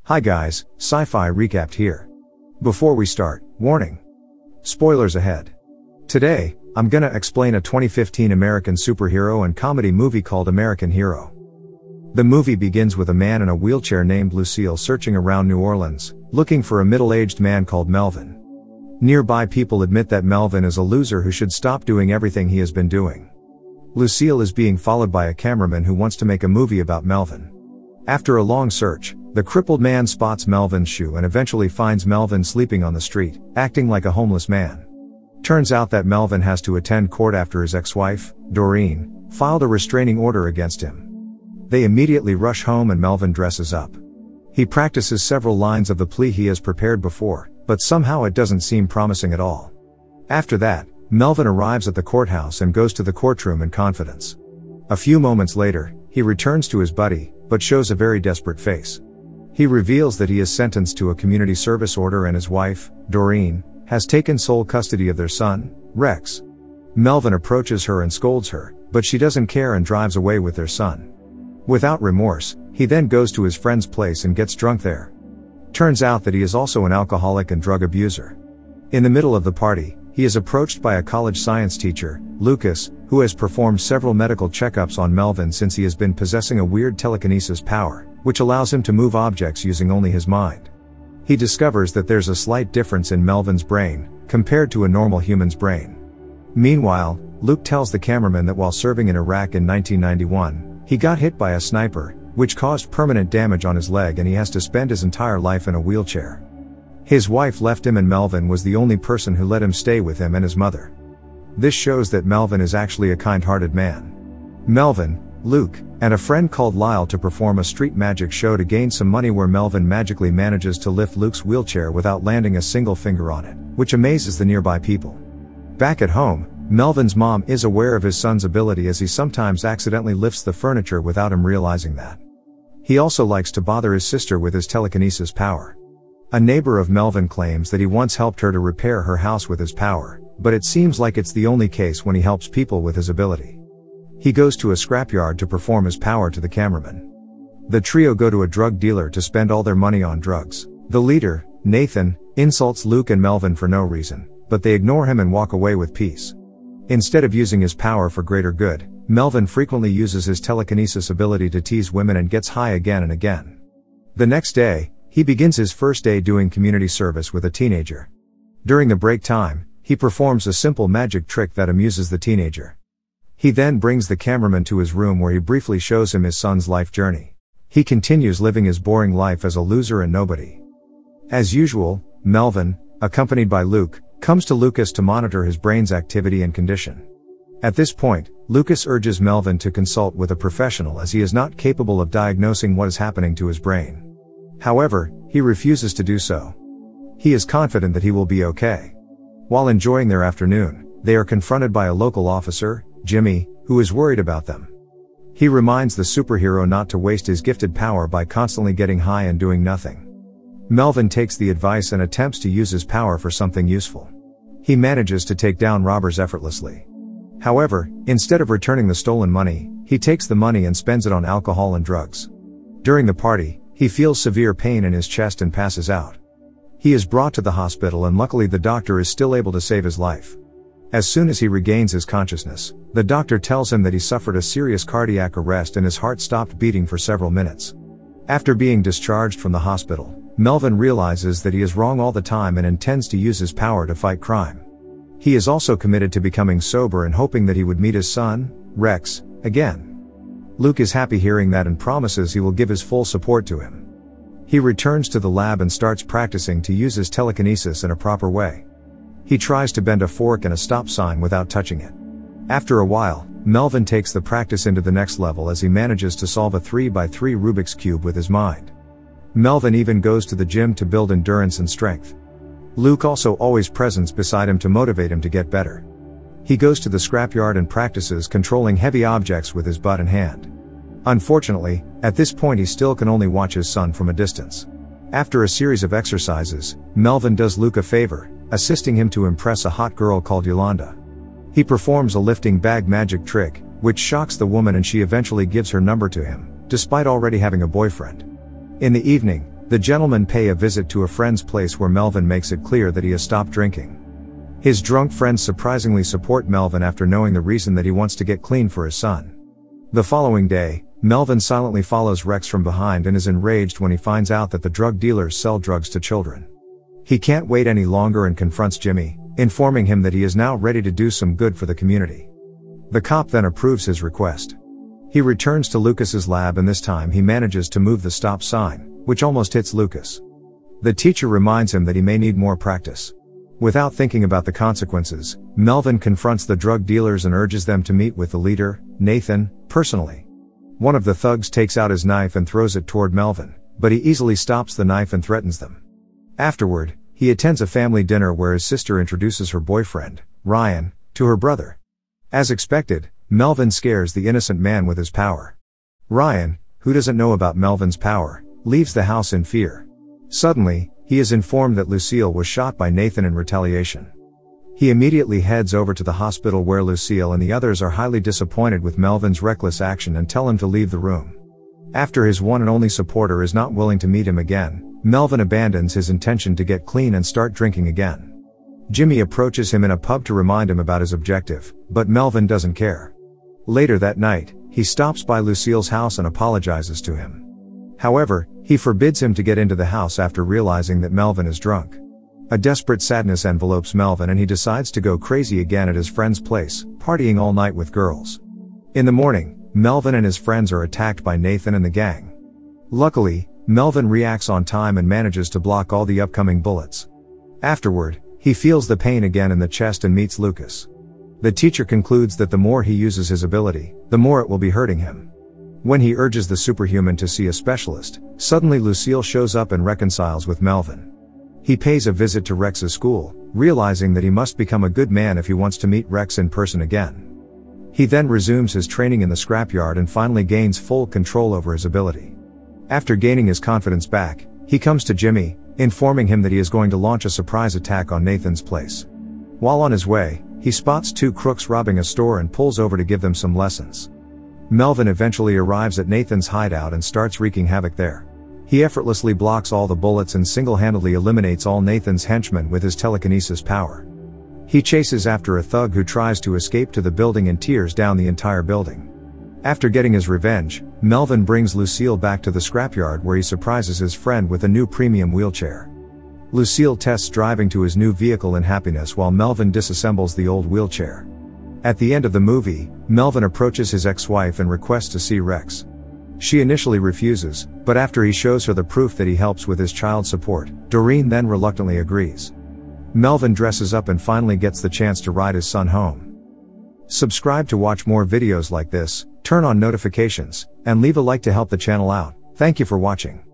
Hi guys, Sci-Fi Recapped here. Before we start, warning. Spoilers ahead. Today, I'm gonna explain a 2015 American superhero and comedy movie called American Hero. The movie begins with a man in a wheelchair named Lucille searching around New Orleans, looking for a middle-aged man called Melvin. Nearby people admit that Melvin is a loser who should stop doing everything he has been doing. Lucille is being followed by a cameraman who wants to make a movie about Melvin. After a long search, the crippled man spots Melvin's shoe and eventually finds Melvin sleeping on the street, acting like a homeless man. Turns out that Melvin has to attend court after his ex-wife, Doreen, filed a restraining order against him. They immediately rush home and Melvin dresses up. He practices several lines of the plea he has prepared before, but somehow it doesn't seem promising at all. After that, Melvin arrives at the courthouse and goes to the courtroom in confidence. A few moments later, he returns to his buddy, but shows a very desperate face. He reveals that he is sentenced to a community service order and his wife, Doreen, has taken sole custody of their son, Rex. Melvin approaches her and scolds her, but she doesn't care and drives away with their son. Without remorse, he then goes to his friend's place and gets drunk there. Turns out that he is also an alcoholic and drug abuser. In the middle of the party, he is approached by a college science teacher, Lucas, who has performed several medical checkups on Melvin since he has been possessing a weird telekinesis power, which allows him to move objects using only his mind. He discovers that there's a slight difference in Melvin's brain, compared to a normal human's brain. Meanwhile, Luke tells the cameraman that while serving in Iraq in 1991, he got hit by a sniper, which caused permanent damage on his leg and he has to spend his entire life in a wheelchair. His wife left him and Melvin was the only person who let him stay with him and his mother. This shows that Melvin is actually a kind-hearted man. Melvin, Luke, and a friend called Lyle to perform a street magic show to gain some money where Melvin magically manages to lift Luke's wheelchair without landing a single finger on it, which amazes the nearby people. Back at home, Melvin's mom is aware of his son's ability as he sometimes accidentally lifts the furniture without him realizing that. He also likes to bother his sister with his telekinesis power. A neighbor of Melvin claims that he once helped her to repair her house with his power, but it seems like it's the only case when he helps people with his ability. He goes to a scrapyard to perform his power to the cameraman. The trio go to a drug dealer to spend all their money on drugs. The leader, Nathan, insults Luke and Melvin for no reason, but they ignore him and walk away with peace. Instead of using his power for greater good, Melvin frequently uses his telekinesis ability to tease women and gets high again and again. The next day, he begins his first day doing community service with a teenager. During the break time, he performs a simple magic trick that amuses the teenager. He then brings the cameraman to his room where he briefly shows him his son's life journey. He continues living his boring life as a loser and nobody. As usual, Melvin, accompanied by Luke, comes to Lucas to monitor his brain's activity and condition. At this point, Lucas urges Melvin to consult with a professional as he is not capable of diagnosing what is happening to his brain. However, he refuses to do so. He is confident that he will be okay. While enjoying their afternoon, they are confronted by a local officer, Jimmy, who is worried about them. He reminds the superhero not to waste his gifted power by constantly getting high and doing nothing. Melvin takes the advice and attempts to use his power for something useful. He manages to take down robbers effortlessly. However, instead of returning the stolen money, he takes the money and spends it on alcohol and drugs. During the party, he feels severe pain in his chest and passes out. He is brought to the hospital and luckily the doctor is still able to save his life. As soon as he regains his consciousness, the doctor tells him that he suffered a serious cardiac arrest and his heart stopped beating for several minutes. After being discharged from the hospital, Melvin realizes that he is wrong all the time and intends to use his power to fight crime. He is also committed to becoming sober and hoping that he would meet his son, Rex, again. Luke is happy hearing that and promises he will give his full support to him. He returns to the lab and starts practicing to use his telekinesis in a proper way. He tries to bend a fork and a stop sign without touching it. After a while, Melvin takes the practice into the next level as he manages to solve a 3x3 Rubik's Cube with his mind. Melvin even goes to the gym to build endurance and strength. Luke also always present beside him to motivate him to get better. He goes to the scrapyard and practices controlling heavy objects with his butt and hand. Unfortunately, at this point he still can only watch his son from a distance. After a series of exercises, Melvin does Luke a favor, assisting him to impress a hot girl called Yolanda. He performs a lifting bag magic trick, which shocks the woman and she eventually gives her number to him, despite already having a boyfriend. In the evening, the gentlemen pay a visit to a friend's place where Melvin makes it clear that he has stopped drinking. His drunk friends surprisingly support Melvin after knowing the reason that he wants to get clean for his son. The following day, Melvin silently follows Rex from behind and is enraged when he finds out that the drug dealers sell drugs to children. He can't wait any longer and confronts Jimmy, informing him that he is now ready to do some good for the community. The cop then approves his request. He returns to Lucas's lab and this time he manages to move the stop sign, which almost hits Lucas. The teacher reminds him that he may need more practice. Without thinking about the consequences, Melvin confronts the drug dealers and urges them to meet with the leader, Nathan, personally. One of the thugs takes out his knife and throws it toward Melvin, but he easily stops the knife and threatens them. Afterward, he attends a family dinner where his sister introduces her boyfriend, Ryan, to her brother. As expected, Melvin scares the innocent man with his power. Ryan, who doesn't know about Melvin's power, leaves the house in fear. Suddenly, he is informed that Lucille was shot by Nathan in retaliation. He immediately heads over to the hospital where Lucille and the others are highly disappointed with Melvin's reckless action and tell him to leave the room. After his one and only supporter is not willing to meet him again, Melvin abandons his intention to get clean and start drinking again. Jimmy approaches him in a pub to remind him about his objective, but Melvin doesn't care. Later that night, he stops by Lucille's house and apologizes to him. However, he forbids him to get into the house after realizing that Melvin is drunk. A desperate sadness envelopes Melvin and he decides to go crazy again at his friend's place, partying all night with girls. In the morning, Melvin and his friends are attacked by Nathan and the gang. Luckily, Melvin reacts on time and manages to block all the upcoming bullets. Afterward, he feels the pain again in the chest and meets Lucas. The teacher concludes that the more he uses his ability, the more it will be hurting him. When he urges the superhuman to see a specialist, suddenly Lucille shows up and reconciles with Melvin. He pays a visit to Rex's school, realizing that he must become a good man if he wants to meet Rex in person again. He then resumes his training in the scrapyard and finally gains full control over his ability. After gaining his confidence back, he comes to Jimmy, informing him that he is going to launch a surprise attack on Nathan's place. While on his way, he spots two crooks robbing a store and pulls over to give them some lessons. Melvin eventually arrives at Nathan's hideout and starts wreaking havoc there. He effortlessly blocks all the bullets and single-handedly eliminates all Nathan's henchmen with his telekinesis power. He chases after a thug who tries to escape to the building and tears down the entire building. After getting his revenge, Melvin brings Lucille back to the scrapyard where he surprises his friend with a new premium wheelchair. Lucille tests driving to his new vehicle in happiness while Melvin disassembles the old wheelchair. At the end of the movie, Melvin approaches his ex-wife and requests to see Rex. She initially refuses, but after he shows her the proof that he helps with his child support, Doreen then reluctantly agrees. Melvin dresses up and finally gets the chance to ride his son home. Subscribe to watch more videos like this, turn on notifications, and leave a like to help the channel out. Thank you for watching.